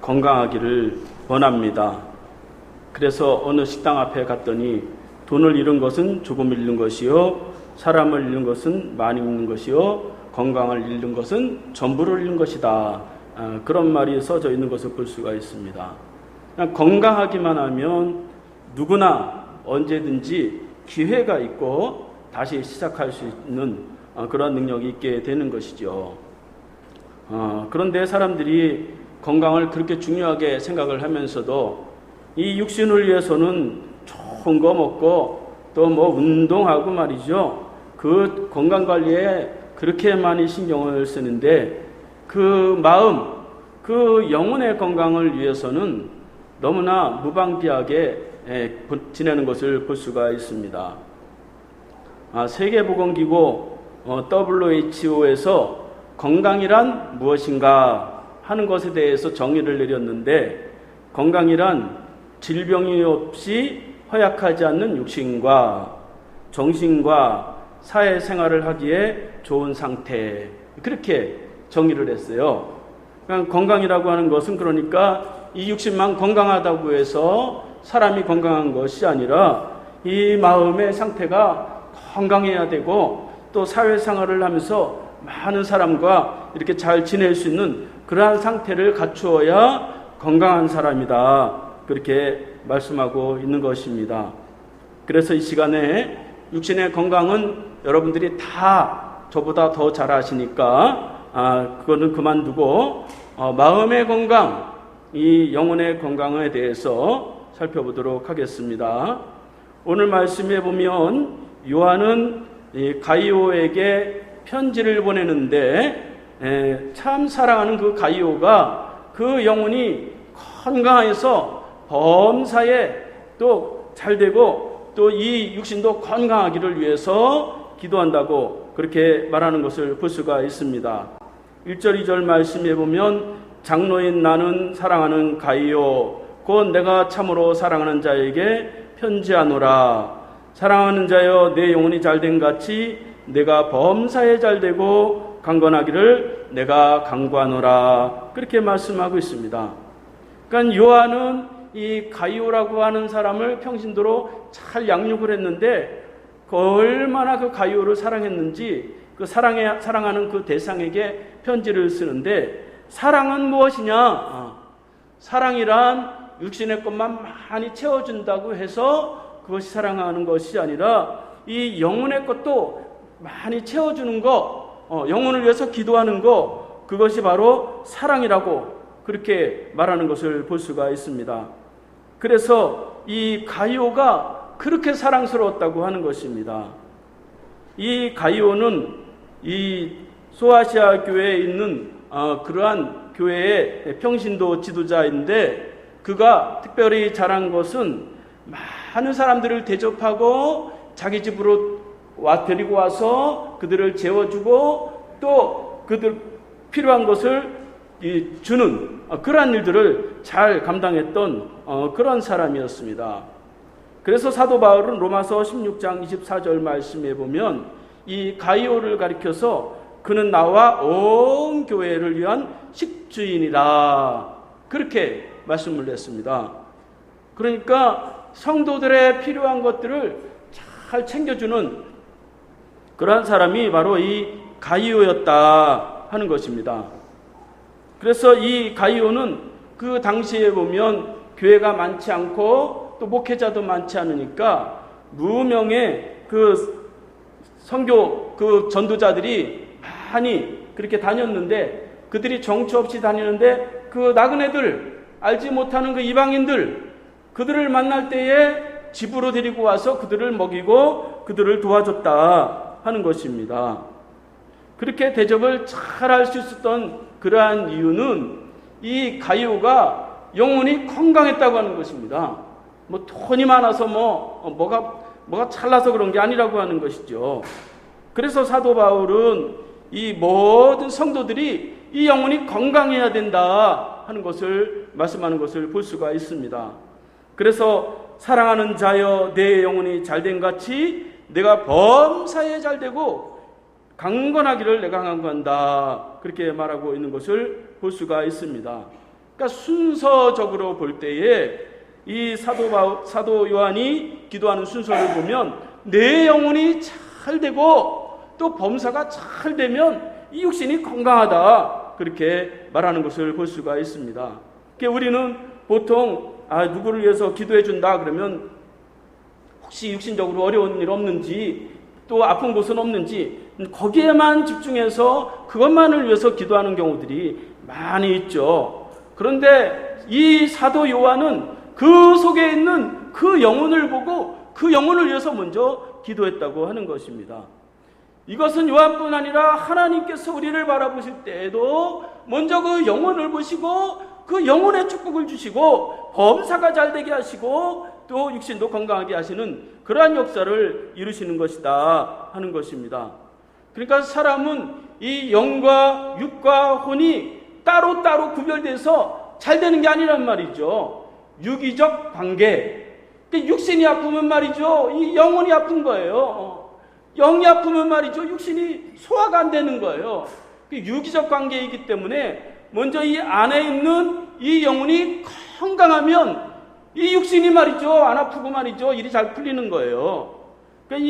건강하기를 원합니다. 그래서 어느 식당 앞에 갔더니 돈을 잃은 것은 조금 잃는 것이요, 사람을 잃는 것은 많이 잃는 것이요, 건강을 잃는 것은 전부를 잃는 것이다. 그런 말이 써져 있는 것을 볼 수가 있습니다. 그냥 건강하기만 하면 누구나 언제든지 기회가 있고 다시 시작할 수 있는 그런 능력이 있게 되는 것이죠. 그런데 사람들이 건강을 그렇게 중요하게 생각을 하면서도 이 육신을 위해서는 좋은 거 먹고 또 뭐 운동하고 말이죠. 그 건강 관리에 그렇게 많이 신경을 쓰는데 그 마음, 그 영혼의 건강을 위해서는 너무나 무방비하게 지내는 것을 볼 수가 있습니다. 세계보건기구 WHO에서 건강이란 무엇인가 하는 것에 대해서 정의를 내렸는데, 건강이란 질병이 없이 허약하지 않는 육신과 정신과 사회생활을 하기에 좋은 상태, 그렇게 정의를 했어요. 그러니까 건강이라고 하는 것은 그러니까 이 육신만 건강하다고 해서 사람이 건강한 것이 아니라 이 마음의 상태가 건강해야 되고 또 사회생활을 하면서 많은 사람과 이렇게 잘 지낼 수 있는 그러한 상태를 갖추어야 건강한 사람이다. 그렇게 말씀하고 있는 것입니다. 그래서 이 시간에 육신의 건강은 여러분들이 다 저보다 더 잘 아시니까 그거는 그만두고 마음의 건강, 이 영혼의 건강에 대해서 살펴보도록 하겠습니다. 오늘 말씀에 보면 요한은 가이오에게 편지를 보내는데 참 사랑하는 그 가이오가 그 영혼이 건강해서 범사에 또 잘 되고 또 이 육신도 건강하기를 위해서 기도한다고 그렇게 말하는 것을 볼 수가 있습니다. 1절 2절 말씀에 보면 장로인 나는 사랑하는 가이오 곧 내가 참으로 사랑하는 자에게 편지하노라. 사랑하는 자여 내 영혼이 잘된 같이 내가 범사에 잘되고 강건하기를 내가 강구하노라. 그렇게 말씀하고 있습니다. 그러니까 요한은 이 가이오라고 하는 사람을 평신도로 잘 양육을 했는데 얼마나 그 가이오를 사랑했는지 그 사랑하는 그 대상에게 편지를 쓰는데, 사랑은 무엇이냐? 사랑이란 육신의 것만 많이 채워준다고 해서 그것이 사랑하는 것이 아니라 이 영혼의 것도 많이 채워주는 거, 영혼을 위해서 기도하는 거, 그것이 바로 사랑이라고 그렇게 말하는 것을 볼 수가 있습니다. 그래서 이 가이오가 그렇게 사랑스러웠다고 하는 것입니다. 이 가이오는 이 소아시아 교회에 있는 그러한 교회의 평신도 지도자인데, 그가 특별히 잘한 것은 많은 사람들을 대접하고 자기 집으로 데리고 와서 그들을 재워주고 또 그들 필요한 것을 주는 그러한 일들을 잘 감당했던 그런 사람이었습니다. 그래서 사도 바울은 로마서 16장 24절 말씀에 보면 이 가이오를 가리켜서 그는 나와 온 교회를 위한 식주인이다. 그렇게 말씀을 했습니다. 그러니까 성도들의 필요한 것들을 잘 챙겨주는 그러한 사람이 바로 이 가이오였다 하는 것입니다. 그래서 이 가이오는 그 당시에 보면 교회가 많지 않고 또 목회자도 많지 않으니까 무명의 그 선교 그 전도자들이 많이 그렇게 다녔는데, 그들이 정처 없이 다니는데 그 나그네들, 알지 못하는 그 이방인들, 그들을 만날 때에 집으로 데리고 와서 그들을 먹이고 그들을 도와줬다 하는 것입니다. 그렇게 대접을 잘 할 수 있었던 그러한 이유는 이 가이오가 영혼이 건강했다고 하는 것입니다. 뭐 돈이 많아서 뭐가 잘나서 그런 게 아니라고 하는 것이죠. 그래서 사도 바울은 이 모든 성도들이 이 영혼이 건강해야 된다 하는 것을 말씀하는 것을 볼 수가 있습니다. 그래서 사랑하는 자여 내 영혼이 잘된 같이 내가 범사에 잘되고 강건하기를 내가 강구한다. 그렇게 말하고 있는 것을 볼 수가 있습니다. 그러니까 순서적으로 볼 때에 이 사도 요한이 기도하는 순서를 보면 내 영혼이 잘 되고 또 범사가 잘 되면 이 육신이 건강하다, 그렇게 말하는 것을 볼 수가 있습니다. 그러니까 우리는 보통 누구를 위해서 기도해 준다 그러면 혹시 육신적으로 어려운 일 없는지, 또 아픈 곳은 없는지 거기에만 집중해서 그것만을 위해서 기도하는 경우들이 많이 있죠. 그런데 이 사도 요한은 그 속에 있는 그 영혼을 보고 그 영혼을 위해서 먼저 기도했다고 하는 것입니다. 이것은 요한뿐 아니라 하나님께서 우리를 바라보실 때에도 먼저 그 영혼을 보시고 그 영혼의 축복을 주시고 범사가 잘 되게 하시고 또 육신도 건강하게 하시는 그러한 역사를 이루시는 것이다 하는 것입니다. 그러니까 사람은 이 영과 육과 혼이 따로따로 구별돼서 잘 되는 게 아니란 말이죠. 유기적 관계. 육신이 아프면 말이죠, 이 영혼이 아픈 거예요. 영이 아프면 말이죠, 육신이 소화가 안 되는 거예요. 유기적 관계이기 때문에 먼저 이 안에 있는 이 영혼이 건강하면 이 육신이 말이죠, 안 아프고 말이죠, 일이 잘 풀리는 거예요. 그러니까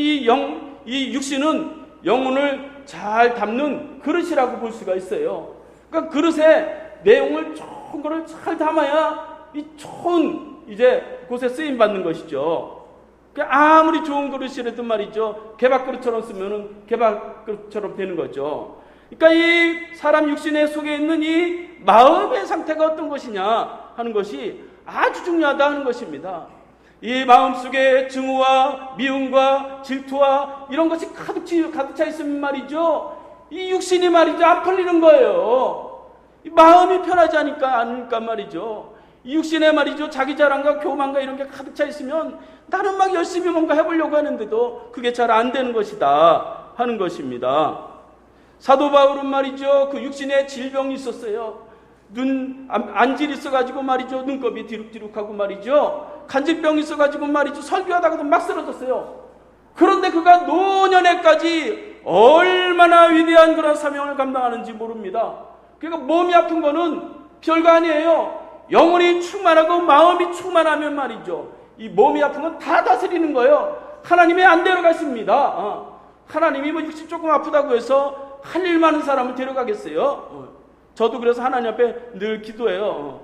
이 육신은 영혼을 잘 담는 그릇이라고 볼 수가 있어요. 그러니까 그릇에 내용을 좋은 거를 잘 담아야 이 좋은 이제 곳에 쓰임 받는 것이죠. 그러니까 아무리 좋은 그릇이라도 말이죠, 개밥 그릇처럼 쓰면은 개밥 그릇처럼 되는 거죠. 그러니까 이 사람 육신의 속에 있는 이 마음의 상태가 어떤 것이냐 하는 것이 아주 중요하다 하는 것입니다. 이 마음속에 증오와 미움과 질투와 이런 것이 가득 차 있으면 말이죠, 이 육신이 말이죠, 안 풀리는 거예요. 이 마음이 편하지 않으니까 말이죠. 이 육신에 말이죠, 자기 자랑과 교만과 이런 게 가득 차 있으면 나는 막 열심히 뭔가 해보려고 하는데도 그게 잘 안 되는 것이다 하는 것입니다. 사도 바울은 말이죠, 그 육신에 질병이 있었어요. 안질이 있어가지고 말이죠, 눈곱이 뒤룩뒤룩하고 말이죠, 간질병이 있어가지고 말이죠, 설교하다가도 막 쓰러졌어요. 그런데 그가 노년에까지 얼마나 위대한 그런 사명을 감당하는지 모릅니다. 그러니까 몸이 아픈 거는 별거 아니에요. 영혼이 충만하고 마음이 충만하면 말이죠, 이 몸이 아픈 건 다 다스리는 거예요. 하나님의 안대로 가십니다. 하나님이 뭐 육신 조금 아프다고 해서 할 일 많은 사람을 데려가겠어요? 저도 그래서 하나님 앞에 늘 기도해요.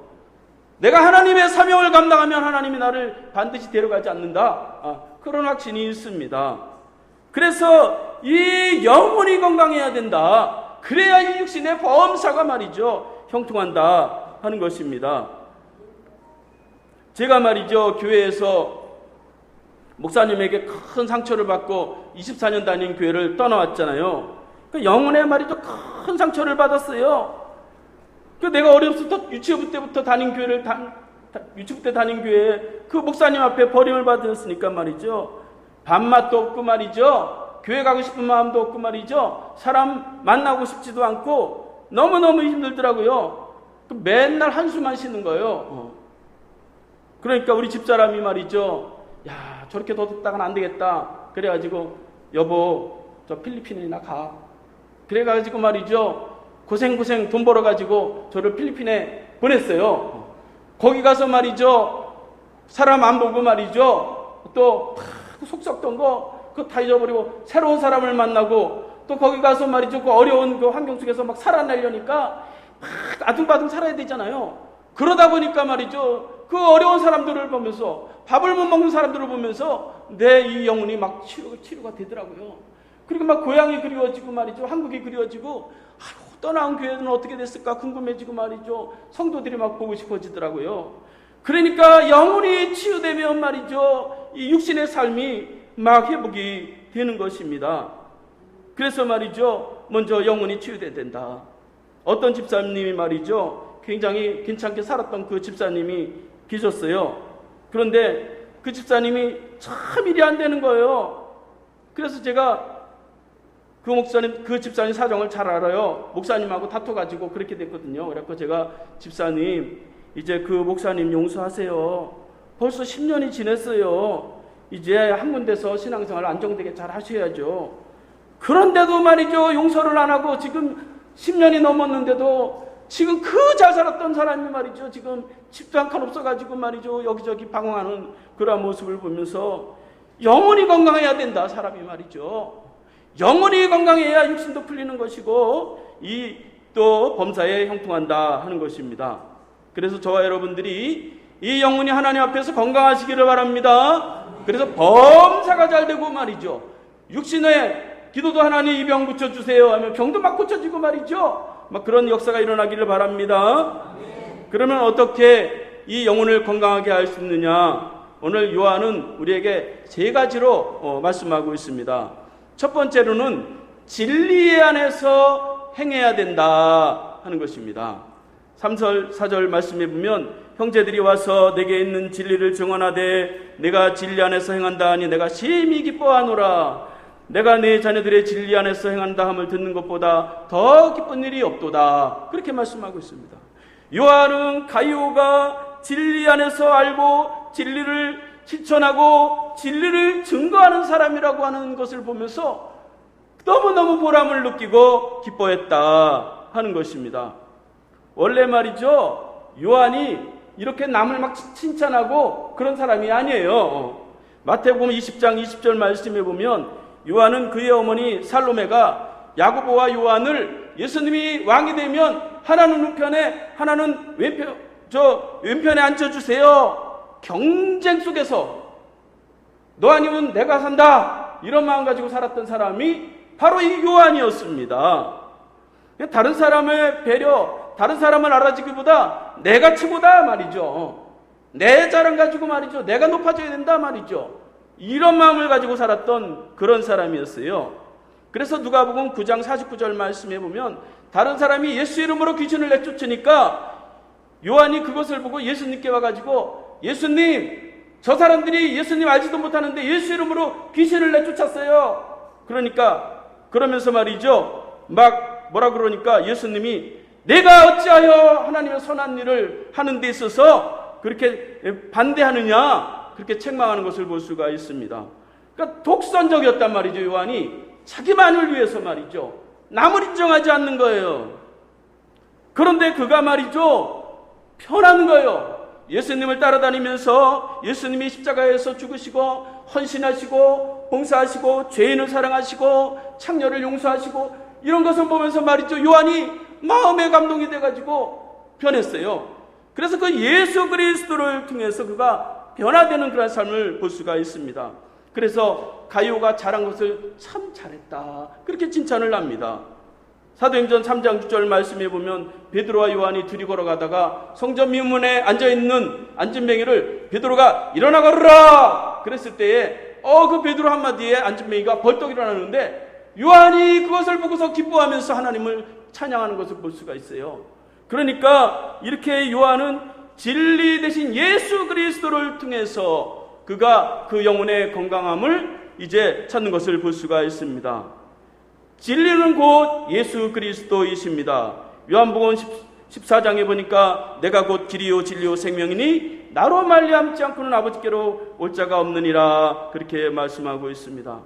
내가 하나님의 사명을 감당하면 하나님이 나를 반드시 데려가지 않는다, 그런 확신이 있습니다. 그래서 이 영혼이 건강해야 된다. 그래야 이 육신의 범사가 말이죠, 형통한다 하는 것입니다. 제가 말이죠, 교회에서 목사님에게 큰 상처를 받고 24년 다닌 교회를 떠나왔잖아요. 그 영혼에 말이죠, 큰 상처를 받았어요. 그 내가 어렸을 때 유치부 때부터 다닌 교회를 유치부 때 다닌 교회에 그 목사님 앞에 버림을 받았으니까 말이죠, 밥맛도 없고 말이죠, 교회 가고 싶은 마음도 없고 말이죠, 사람 만나고 싶지도 않고 너무너무 힘들더라고요. 맨날 한숨만 쉬는 거예요. 그러니까 우리 집사람이 말이죠, 야, 저렇게 더 듣다가는 안 되겠다. 그래가지고 여보, 저 필리핀이나 가. 그래가지고 말이죠, 고생고생 돈 벌어가지고 저를 필리핀에 보냈어요. 거기 가서 말이죠, 사람 안 보고 말이죠, 또 속 썩던 거 그거 다 잊어버리고 새로운 사람을 만나고, 또 거기 가서 말이죠, 그 어려운 그 환경 속에서 막 살아내려니까 막 아둥바둥 살아야 되잖아요. 그러다 보니까 말이죠, 그 어려운 사람들을 보면서, 밥을 못 먹는 사람들을 보면서 내 이 영혼이 막 치료가 되더라고요. 그리고 막 고향이 그리워지고 말이죠, 한국이 그리워지고, 떠나온 교회는 어떻게 됐을까 궁금해지고 말이죠, 성도들이 막 보고 싶어지더라고요. 그러니까 영혼이 치유되면 말이죠, 이 육신의 삶이 막 회복이 되는 것입니다. 그래서 말이죠, 먼저 영혼이 치유돼야 된다. 어떤 집사님이 말이죠, 굉장히 괜찮게 살았던 그 집사님이 계셨어요. 그런데 그 집사님이 참 일이 안 되는 거예요. 그래서 제가 그 집사님 사정을 잘 알아요. 목사님하고 다퉈가지고 그렇게 됐거든요. 그래서 제가, 집사님, 이제 그 목사님 용서하세요. 벌써 10년이 지났어요. 이제 한 군데서 신앙생활 안정되게 잘 하셔야죠. 그런데도 말이죠, 용서를 안 하고 지금 10년이 넘었는데도 지금 그 잘 살았던 사람이 말이죠, 지금 집도 한 칸 없어가지고 말이죠, 여기저기 방황하는 그런 모습을 보면서 영혼이 건강해야 된다, 사람이 말이죠. 영혼이 건강해야 육신도 풀리는 것이고 이 또 범사에 형통한다 하는 것입니다. 그래서 저와 여러분들이 이 영혼이 하나님 앞에서 건강하시기를 바랍니다. 그래서 범사가 잘 되고 말이죠, 육신에 기도도 하나님 이 병 고쳐주세요 하면 병도 막 고쳐지고 말이죠, 막 그런 역사가 일어나기를 바랍니다. 그러면 어떻게 이 영혼을 건강하게 할 수 있느냐? 오늘 요한은 우리에게 세 가지로 말씀하고 있습니다. 첫 번째로는 진리 안에서 행해야 된다 하는 것입니다. 3절 4절 말씀해 보면 형제들이 와서 내게 있는 진리를 증언하되 내가 진리 안에서 행한다 하니 내가 심히 기뻐하노라. 내가 내 자녀들의 진리 안에서 행한다 함을 듣는 것보다 더 기쁜 일이 없도다. 그렇게 말씀하고 있습니다. 요한은 가이오가 진리 안에서 알고 진리를 실천하고 진리를 증거하는 사람이라고 하는 것을 보면서 너무너무 보람을 느끼고 기뻐했다 하는 것입니다. 원래 말이죠, 요한이 이렇게 남을 막 칭찬하고 그런 사람이 아니에요. 마태복음 20장 20절 말씀에 보면 요한은 그의 어머니 살로메가 야고보와 요한을 예수님이 왕이 되면 하나는 우편에 하나는 왼편에 앉혀주세요, 경쟁 속에서 너 아니면 내가 산다, 이런 마음 가지고 살았던 사람이 바로 이 요한이었습니다. 다른 사람의 배려, 다른 사람을 알아주기보다 내가 최고다 말이죠, 내 자랑 가지고 말이죠, 내가 높아져야 된다 말이죠, 이런 마음을 가지고 살았던 그런 사람이었어요. 그래서 누가복음 9장 49절 말씀해 보면 다른 사람이 예수 이름으로 귀신을 내쫓으니까 요한이 그것을 보고 예수님께 와가지고 예수님, 저 사람들이 예수님 알지도 못하는데 예수 이름으로 귀신을 내쫓았어요. 그러면서 말이죠, 막 뭐라 그러니까 예수님이 내가 어찌하여 하나님의 선한 일을 하는 데 있어서 그렇게 반대하느냐, 그렇게 책망하는 것을 볼 수가 있습니다. 그러니까 독선적이었단 말이죠. 요한이 자기만을 위해서 말이죠, 남을 인정하지 않는 거예요. 그런데 그가 말이죠, 편한 거예요. 예수님을 따라다니면서 예수님이 십자가에서 죽으시고 헌신하시고 봉사하시고 죄인을 사랑하시고 창녀를 용서하시고 이런 것을 보면서 말이죠, 요한이 마음에 감동이 돼가지고 변했어요. 그래서 그 예수 그리스도를 통해서 그가 변화되는 그런 삶을 볼 수가 있습니다. 그래서 가이오가 잘한 것을 참 잘했다, 그렇게 칭찬을 합니다. 사도행전 3장 6절 말씀해 보면 베드로와 요한이 둘이 걸어가다가 성전 미문에 앉아있는 안진뱅이를 베드로가 일어나 걸으라 그랬을 때에 그 베드로 한마디에 안진뱅이가 벌떡 일어나는데 요한이 그것을 보고서 기뻐하면서 하나님을 찬양하는 것을 볼 수가 있어요. 그러니까 이렇게 요한은 진리 대신 예수 그리스도를 통해서 그가 그 영혼의 건강함을 이제 찾는 것을 볼 수가 있습니다. 진리는 곧 예수 그리스도이십니다. 요한복음 14장에 보니까 내가 곧 길이요 진리요 생명이니 나로 말미암지 않고는 아버지께로 올 자가 없느니라, 그렇게 말씀하고 있습니다.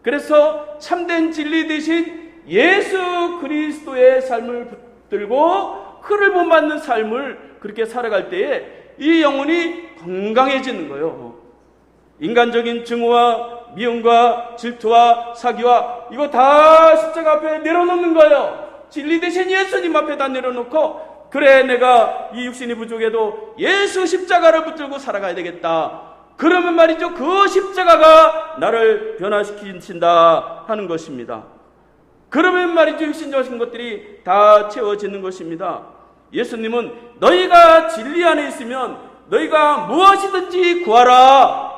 그래서 참된 진리 대신 예수 그리스도의 삶을 붙들고 그를 본받는 삶을 그렇게 살아갈 때에 이 영혼이 건강해지는 거예요. 인간적인 증오와 미움과 질투와 사기와 이거 다 십자가 앞에 내려놓는 거예요. 진리 대신 예수님 앞에 다 내려놓고 그래, 내가 이 육신이 부족해도 예수 십자가를 붙들고 살아가야 되겠다. 그러면 말이죠, 그 십자가가 나를 변화시킨다 하는 것입니다. 그러면 말이죠, 육신적인 것들이 다 채워지는 것입니다. 예수님은 너희가 진리 안에 있으면 너희가 무엇이든지 구하라,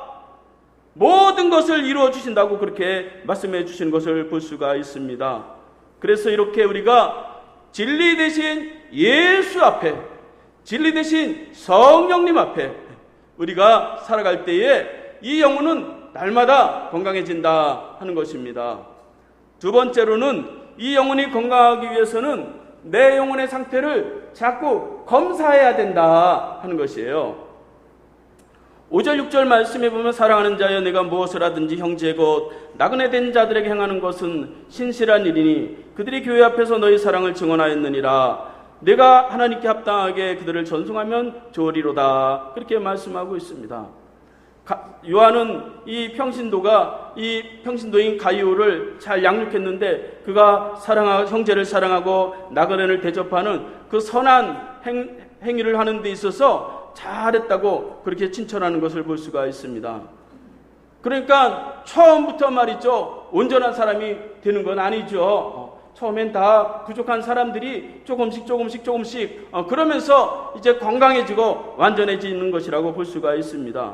모든 것을 이루어 주신다고 그렇게 말씀해 주신 것을 볼 수가 있습니다. 그래서 이렇게 우리가 진리 대신 예수 앞에, 진리 대신 성령님 앞에 우리가 살아갈 때에 이 영혼은 날마다 건강해진다 하는 것입니다. 두 번째로는 이 영혼이 건강하기 위해서는 내 영혼의 상태를 자꾸 검사해야 된다 하는 것이에요. 5절 6절 말씀에 보면 사랑하는 자여, 내가 무엇을 하든지 형제 곧 나그네 된 자들에게 행하는 것은 신실한 일이니 그들이 교회 앞에서 너희 사랑을 증언하였느니라. 내가 하나님께 합당하게 그들을 전송하면 좋으리로다. 그렇게 말씀하고 있습니다. 요한은 이 평신도인 가이오를 잘 양육했는데 그가 형제를 사랑하고 나그네를 대접하는 그 선한 행위를 하는 데 있어서 잘했다고 그렇게 칭찬하는 것을 볼 수가 있습니다. 그러니까 처음부터 말이죠, 온전한 사람이 되는 건 아니죠. 처음엔 다 부족한 사람들이 조금씩 그러면서 이제 건강해지고 완전해지는 것이라고 볼 수가 있습니다.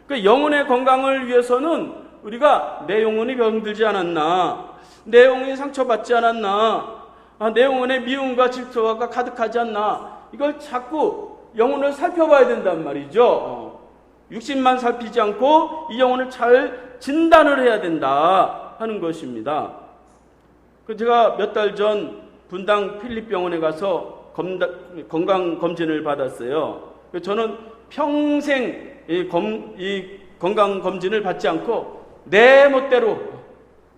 그 영혼의 건강을 위해서는 우리가 내 영혼이 병들지 않았나, 내 영혼이 상처받지 않았나, 내 영혼에 미움과 질투가 가득하지 않나, 이걸 자꾸 영혼을 살펴봐야 된단 말이죠. 육신만 살피지 않고 이 영혼을 잘 진단을 해야 된다 하는 것입니다. 제가 몇 달 전 분당 필립병원에 가서 건강검진을 받았어요. 저는 평생 이 건강검진을 받지 않고 내 멋대로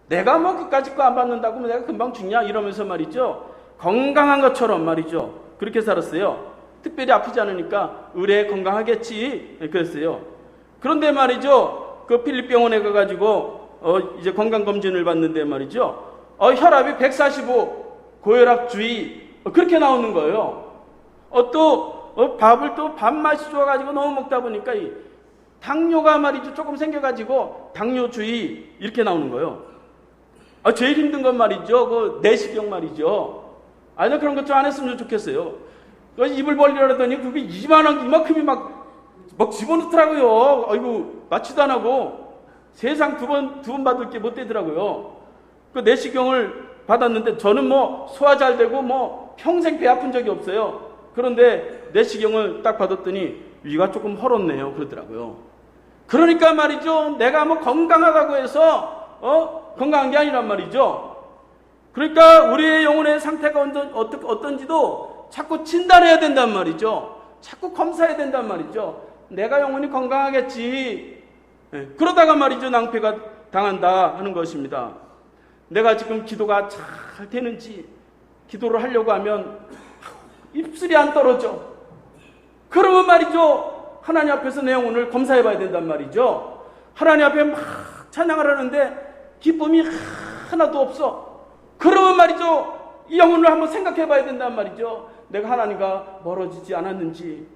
내가 뭐 그까짓 거 안 받는다고 내가 금방 죽냐 이러면서 말이죠, 건강한 것처럼 말이죠, 그렇게 살았어요. 특별히 아프지 않으니까 의뢰 건강하겠지 그랬어요. 그런데 말이죠, 그 필립병원에 가가지고 이제 건강검진을 받는데 말이죠, 혈압이 145, 고혈압주의 그렇게 나오는 거예요. 밥을 또 밥맛이 좋아가지고 너무 먹다 보니까 이 당뇨가 말이죠, 조금 생겨가지고 당뇨주의 이렇게 나오는 거예요. 제일 힘든 건 말이죠, 그 내시경 말이죠. 아니 그런 것 좀 안 했으면 좋겠어요. 입을 벌리려더니 그게 이만큼이 막 집어넣더라고요. 아이고, 마취도 안 하고 세상 두 번 받을 게 못 되더라고요. 그 내시경을 받았는데 저는 뭐 소화 잘 되고 뭐 평생 배 아픈 적이 없어요. 그런데 내시경을 딱 받았더니 위가 조금 헐었네요 그러더라고요. 그러니까 말이죠, 내가 뭐 건강하다고 해서 건강한 게 아니란 말이죠. 그러니까 우리의 영혼의 상태가 어떤지도 자꾸 진단해야 된단 말이죠. 자꾸 검사해야 된단 말이죠. 내가 영혼이 건강하겠지. 그러다가 말이죠, 낭패가 당한다 하는 것입니다. 내가 지금 기도가 잘 되는지, 기도를 하려고 하면 입술이 안 떨어져. 그러면 말이죠, 하나님 앞에서 내 영혼을 검사해 봐야 된단 말이죠. 하나님 앞에 막 찬양을 하는데 기쁨이 하나도 없어. 그러면 말이죠, 이 영혼을 한번 생각해 봐야 된단 말이죠. 내가 하나님과 멀어지지 않았는지.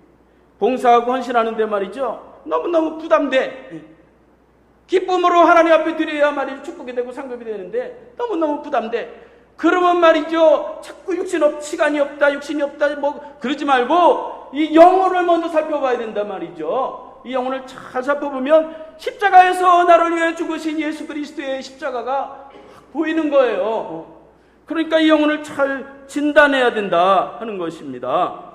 봉사하고 헌신하는데 말이죠, 너무너무 부담돼. 기쁨으로 하나님 앞에 드려야 말이죠, 축복이 되고 상급이 되는데 너무너무 부담돼. 그러면 말이죠, 자꾸 시간이 없다, 육신이 없다 뭐 그러지 말고 이 영혼을 먼저 살펴봐야 된단 말이죠. 이 영혼을 잘 살펴보면 십자가에서 나를 위해 죽으신 예수 그리스도의 십자가가 보이는 거예요. 그러니까 이 영혼을 잘 진단해야 된다 하는 것입니다.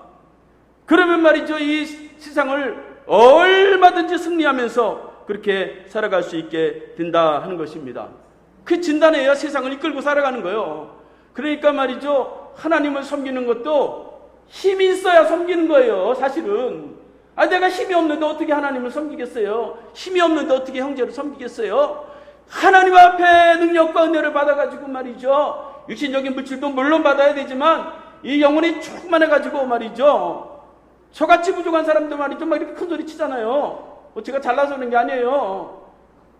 그러면 말이죠, 이 세상을 얼마든지 승리하면서 그렇게 살아갈 수 있게 된다 하는 것입니다. 그 진단해야 세상을 이끌고 살아가는 거예요. 그러니까 말이죠, 하나님을 섬기는 것도 힘이 있어야 섬기는 거예요. 사실은 내가 힘이 없는데 어떻게 하나님을 섬기겠어요? 힘이 없는데 어떻게 형제를 섬기겠어요? 하나님 앞에 능력과 은혜를 받아가지고 말이죠, 육신적인 물질도 물론 받아야 되지만 이 영혼이 충만해가지고 말이죠, 저같이 부족한 사람들 말이죠, 막 이렇게 큰 소리 치잖아요. 제가 잘나서 그런 게 아니에요.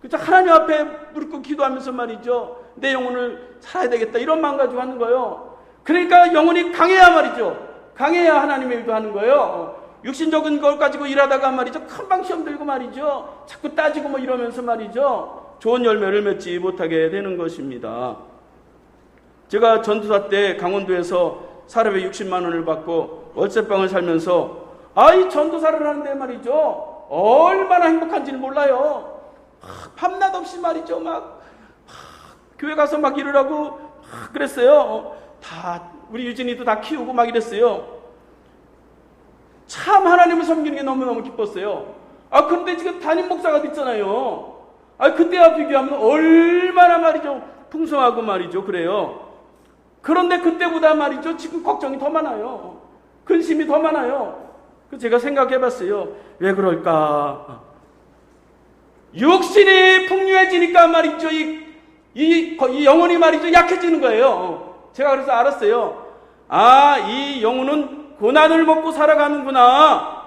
그렇죠? 하나님 앞에 무릎 꿇고 기도하면서 말이죠, 내 영혼을 살아야 되겠다 이런 마음 가지고 하는 거예요. 그러니까 영혼이 강해야 말이죠, 강해야 하나님의 일도 하는 거예요. 육신적인 걸 가지고 일하다가 말이죠, 큰방 시험 들고 말이죠, 자꾸 따지고 뭐 이러면서 말이죠, 좋은 열매를 맺지 못하게 되는 것입니다. 제가 전도사 때 강원도에서 사람에 60만 원을 받고 월세방을 살면서 이 전도사를 하는데 말이죠, 얼마나 행복한지는 몰라요. 밤낮 없이 말이죠, 교회 가서 막 일을 하고 그랬어요. 다 우리 유진이도 다 키우고 막 이랬어요. 참 하나님을 섬기는 게 너무너무 기뻤어요. 그런데 지금 담임 목사가 됐잖아요. 그때와 비교하면 얼마나 말이죠, 풍성하고 말이죠, 그래요. 그런데 그때보다 말이죠, 지금 걱정이 더 많아요. 근심이 더 많아요. 제가 생각해 봤어요. 왜 그럴까? 육신이 풍요해지니까 말이죠, 이 영혼이 말이죠, 약해지는 거예요. 제가 그래서 알았어요. 이 영혼은 고난을 먹고 살아가는구나.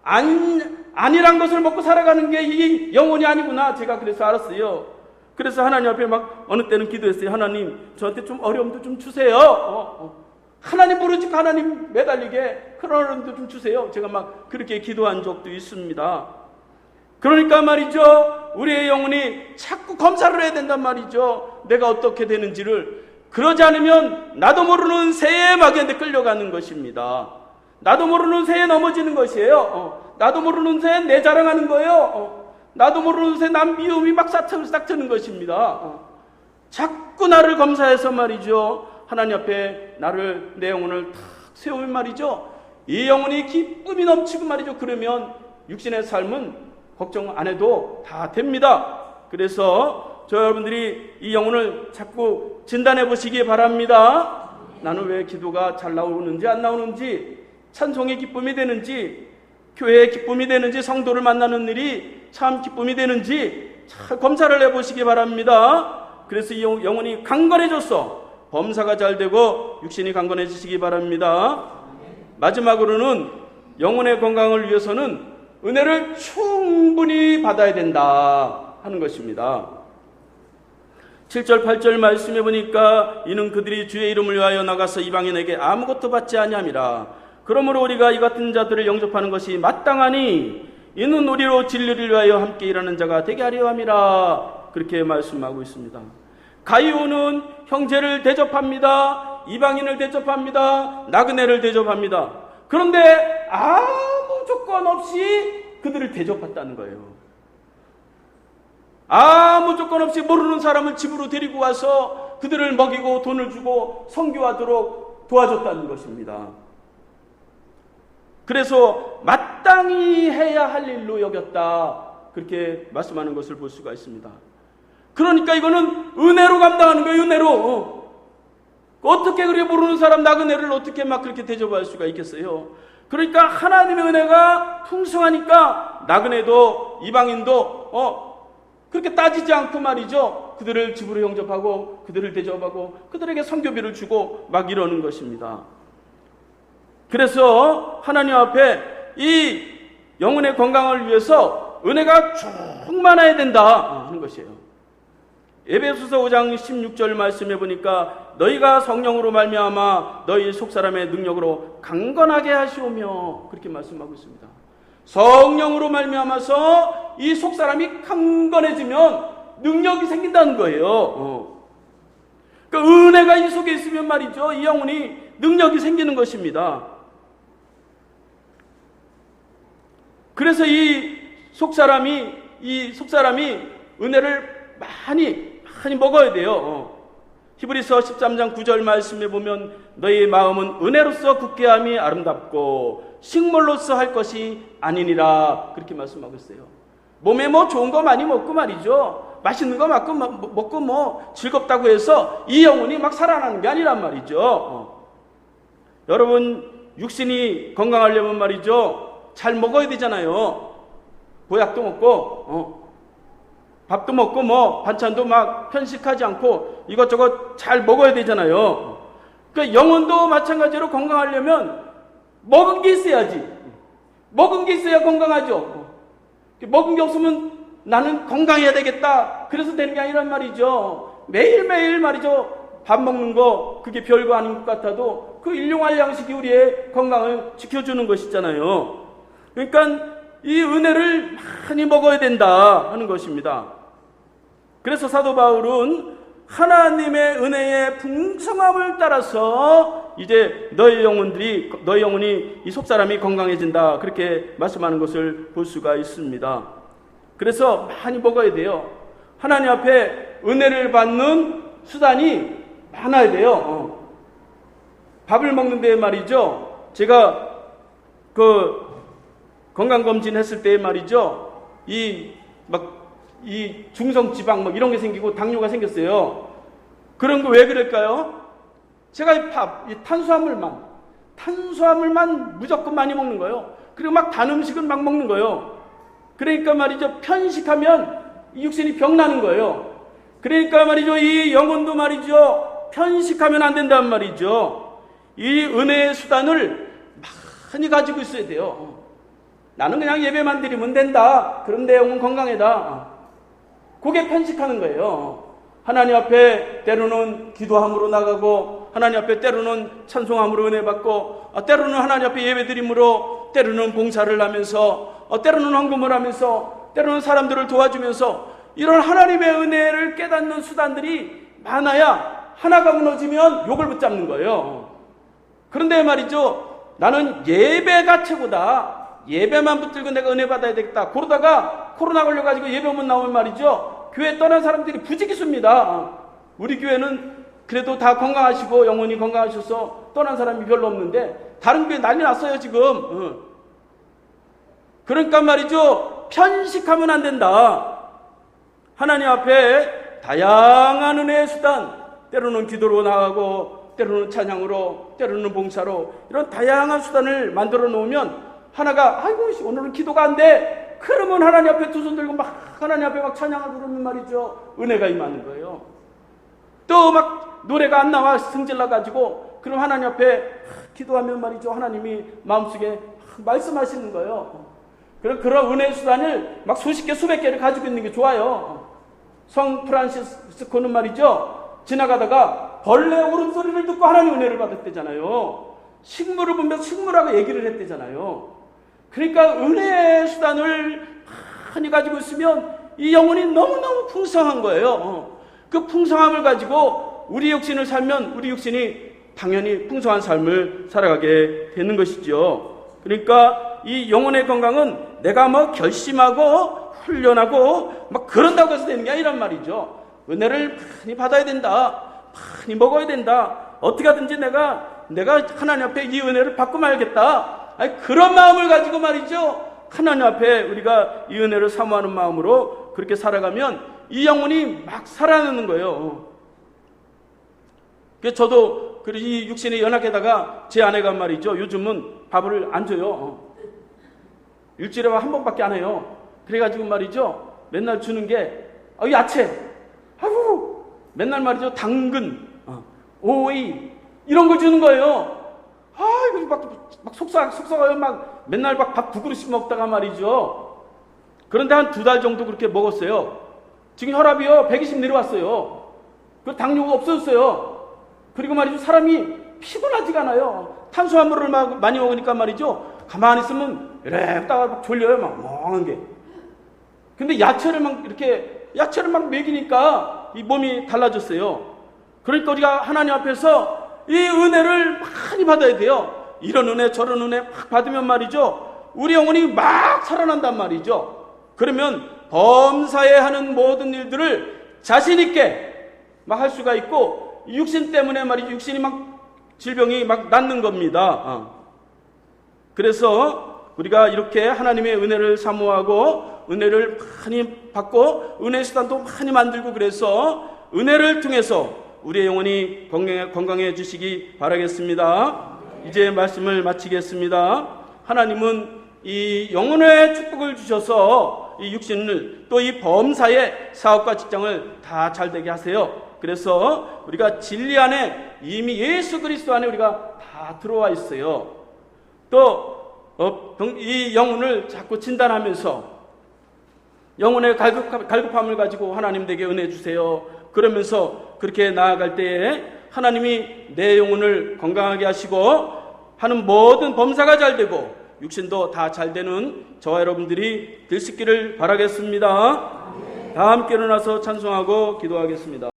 아니란 것을 먹고 살아가는 게 이 영혼이 아니구나. 제가 그래서 알았어요. 그래서 하나님 앞에 막 어느 때는 기도했어요. 하나님, 저한테 좀 어려움도 좀 주세요. 하나님 부르짖고 하나님 매달리게 그런 어려움도 좀 주세요. 제가 막 그렇게 기도한 적도 있습니다. 그러니까 말이죠, 우리의 영혼이 자꾸 검사를 해야 된단 말이죠. 내가 어떻게 되는지를. 그러지 않으면 나도 모르는 새에 막연히 끌려가는 것입니다. 나도 모르는 새에 넘어지는 것이에요. 나도 모르는 새에 내 자랑하는 거예요. 나도 모르는 새에 남 미움이 막 싹트는 것입니다. 자꾸 나를 검사해서 말이죠, 하나님 앞에 나를, 내 영혼을 탁 세우면 말이죠, 이 영혼이 기쁨이 넘치고 말이죠, 그러면 육신의 삶은 걱정 안 해도 다 됩니다. 그래서 저 여러분들이 이 영혼을 자꾸 진단해 보시기 바랍니다. 나는 왜 기도가 잘 나오는지 안 나오는지, 찬송의 기쁨이 되는지, 교회의 기쁨이 되는지, 성도를 만나는 일이 참 기쁨이 되는지 잘 검사를 해보시기 바랍니다. 그래서 이 영혼이 강건해졌어. 범사가 잘 되고 육신이 강건해지시기 바랍니다. 마지막으로는 영혼의 건강을 위해서는 은혜를 충분히 받아야 된다 하는 것입니다. 7절 8절 말씀해 보니까 이는 그들이 주의 이름을 위하여 나가서 이방인에게 아무것도 받지 아니함이라. 그러므로 우리가 이 같은 자들을 영접하는 것이 마땅하니 이는 우리로 진리를 위하여 함께 일하는 자가 되게 하려 함이라. 그렇게 말씀하고 있습니다. 가이오는 형제를 대접합니다. 이방인을 대접합니다. 나그네를 대접합니다. 그런데 아무 조건 없이 그들을 대접했다는 거예요. 아무 조건 없이 모르는 사람을 집으로 데리고 와서 그들을 먹이고 돈을 주고 선교하도록 도와줬다는 것입니다. 그래서 마땅히 해야 할 일로 여겼다, 그렇게 말씀하는 것을 볼 수가 있습니다. 그러니까 이거는 은혜로 감당하는 거예요. 은혜로. 어떻게 그렇게 모르는 사람 나그네를 어떻게 막 그렇게 대접할 수가 있겠어요? 그러니까 하나님의 은혜가 풍성하니까 나그네도 이방인도 그렇게 따지지 않고 말이죠, 그들을 집으로 영접하고 그들을 대접하고 그들에게 선교비를 주고 막 이러는 것입니다. 그래서 하나님 앞에 이 영혼의 건강을 위해서 은혜가 충만해야 된다 하는 것이에요. 에베소서 5장 16절 말씀해 보니까 너희가 성령으로 말미암아 너희 속사람의 능력으로 강건하게 하시오며, 그렇게 말씀하고 있습니다. 성령으로 말미암아서 이 속사람이 강건해지면 능력이 생긴다는 거예요. 그 은혜가 이 속에 있으면 말이죠, 이 영혼이 능력이 생기는 것입니다. 그래서 이 속사람이 은혜를 많이 먹어야 돼요. 히브리서 13장 9절 말씀에 보면 너희 마음은 은혜로서 굳게 함이 아름답고 식물로서 할 것이 아니니라, 그렇게 말씀하고 있어요. 몸에 뭐 좋은 거 많이 먹고 말이죠, 맛있는 거 먹고 뭐 즐겁다고 해서 이 영혼이 막 살아나는 게 아니란 말이죠. 여러분, 육신이 건강하려면 말이죠, 잘 먹어야 되잖아요. 보약도 먹고 밥도 먹고 뭐 반찬도 막 편식하지 않고 이것저것 잘 먹어야 되잖아요. 그러니까 영혼도 마찬가지로 건강하려면 먹은 게 있어야지. 먹은 게 있어야 건강하죠. 먹은 게 없으면 나는 건강해야 되겠다, 그래서 되는 게 아니란 말이죠. 매일매일 말이죠, 밥 먹는 거 그게 별거 아닌 것 같아도 그 일용할 양식이 우리의 건강을 지켜주는 것이잖아요. 그러니까 이 은혜를 많이 먹어야 된다 하는 것입니다. 그래서 사도 바울은 하나님의 은혜의 풍성함을 따라서 이제 너희 영혼이 이 속사람이 건강해진다, 그렇게 말씀하는 것을 볼 수가 있습니다. 그래서 많이 먹어야 돼요. 하나님 앞에 은혜를 받는 수단이 많아야 돼요. 밥을 먹는데 말이죠, 제가 건강검진 했을 때 말이죠, 이 중성지방 뭐 이런 게 생기고 당뇨가 생겼어요. 그런 거 왜 그럴까요? 제가 이 탄수화물만 무조건 많이 먹는 거예요. 그리고 막 단 음식은 막 먹는 거예요. 그러니까 말이죠, 편식하면 이 육신이 병나는 거예요. 그러니까 말이죠, 이 영혼도 말이죠, 편식하면 안 된단 말이죠. 이 은혜의 수단을 많이 가지고 있어야 돼요. 나는 그냥 예배만 드리면 된다. 그럼 내 영은 건강해다. 그게 편식하는 거예요. 하나님 앞에 때로는 기도함으로 나가고, 하나님 앞에 때로는 찬송함으로 은혜 받고, 때로는 하나님 앞에 예배 드림으로, 때로는 봉사를 하면서, 때로는 헌금을 하면서, 때로는 사람들을 도와주면서, 이런 하나님의 은혜를 깨닫는 수단들이 많아야 하나가 무너지면 욕을 붙잡는 거예요. 그런데 말이죠, 나는 예배가 최고다. 예배만 붙들고 내가 은혜 받아야 되겠다. 그러다가 코로나 걸려가지고 예배만 나오면 말이죠, 교회 떠난 사람들이 부지기수입니다. 우리 교회는 그래도 다 건강하시고 영혼이 건강하셔서 떠난 사람이 별로 없는데 다른 교회 난리 났어요 지금. 그러니까 말이죠, 편식하면 안 된다. 하나님 앞에 다양한 은혜의 수단, 때로는 기도로 나가고 때로는 찬양으로, 때로는 봉사로, 이런 다양한 수단을 만들어 놓으면 하나가 아이고 오늘은 기도가 안 돼. 그러면 하나님 앞에 두 손 들고 막 하나님 앞에 막 찬양을 부르면 말이죠, 은혜가 임하는 거예요. 또 막 노래가 안 나와 승질나 가지고 그럼 하나님 앞에 기도하면 말이죠, 하나님이 마음속에 말씀하시는 거예요. 그런 은혜 수단을 막 수십 개 수백 개를 가지고 있는 게 좋아요. 성 프란시스코는 말이죠, 지나가다가 벌레 울음소리를 듣고 하나님 은혜를 받았대잖아요. 식물을 보면 식물하고 얘기를 했대잖아요. 그러니까 은혜의 수단을 많이 가지고 있으면 이 영혼이 너무너무 풍성한 거예요. 그 풍성함을 가지고 우리 육신을 살면 우리 육신이 당연히 풍성한 삶을 살아가게 되는 것이죠. 그러니까 이 영혼의 건강은 내가 뭐 결심하고 훈련하고 막 그런다고 해서 되는 게 아니란 말이죠. 은혜를 많이 받아야 된다. 많이 먹어야 된다. 어떻게 하든지 내가 하나님 앞에 이 은혜를 받고 말겠다. 그런 마음을 가지고 말이죠, 하나님 앞에 우리가 이 은혜를 사모하는 마음으로 그렇게 살아가면 이 영혼이 막 살아나는 거예요. 그래서 저도 이 육신에 연약해다가 제 아내가 말이죠, 요즘은 밥을 안 줘요. 일주일에 한 번밖에 안 해요. 그래가지고 말이죠, 맨날 주는 게 야채, 맨날 말이죠, 당근, 오이 이런 걸 주는 거예요. 이거 막 속삭여요. 막 맨날 막 밥 2그릇씩 먹다가 말이죠. 그런데 한 2달 정도 그렇게 먹었어요. 지금 혈압이요 120 내려왔어요. 그 당뇨가 없어졌어요. 그리고 말이죠, 사람이 피곤하지가 않아요. 탄수화물을 막 많이 먹으니까 말이죠, 가만히 있으면 이랬다가 막 졸려요. 막 멍한 게. 근데 야채를 막 먹이니까 이 몸이 달라졌어요. 그러니까 우리가 하나님 앞에서 이 은혜를 많이 받아야 돼요. 이런 은혜 저런 은혜 막 받으면 말이죠, 우리 영혼이 막 살아난단 말이죠. 그러면 범사에 하는 모든 일들을 자신 있게 막 할 수가 있고, 육신 때문에 말이죠, 육신이 막 질병이 막 낫는 겁니다. 그래서 우리가 이렇게 하나님의 은혜를 사모하고 은혜를 많이 받고 은혜 수단도 많이 만들고, 그래서 은혜를 통해서 우리의 영혼이 건강해 주시기 바라겠습니다. 이제 말씀을 마치겠습니다. 하나님은 이 영혼의 축복을 주셔서 이 육신을, 또 이 범사의 사업과 직장을 다 잘되게 하세요. 그래서 우리가 진리 안에 이미 예수 그리스도 안에 우리가 다 들어와 있어요. 또 이 영혼을 자꾸 진단하면서 영혼의 갈급함을 가지고 하나님 내게 은혜 주세요. 그러면서 그렇게 나아갈 때에 하나님이 내 영혼을 건강하게 하시고 하는 모든 범사가 잘 되고 육신도 다 잘 되는 저와 여러분들이 될 수 있기를 바라겠습니다. 다 함께 일어나서 찬송하고 기도하겠습니다.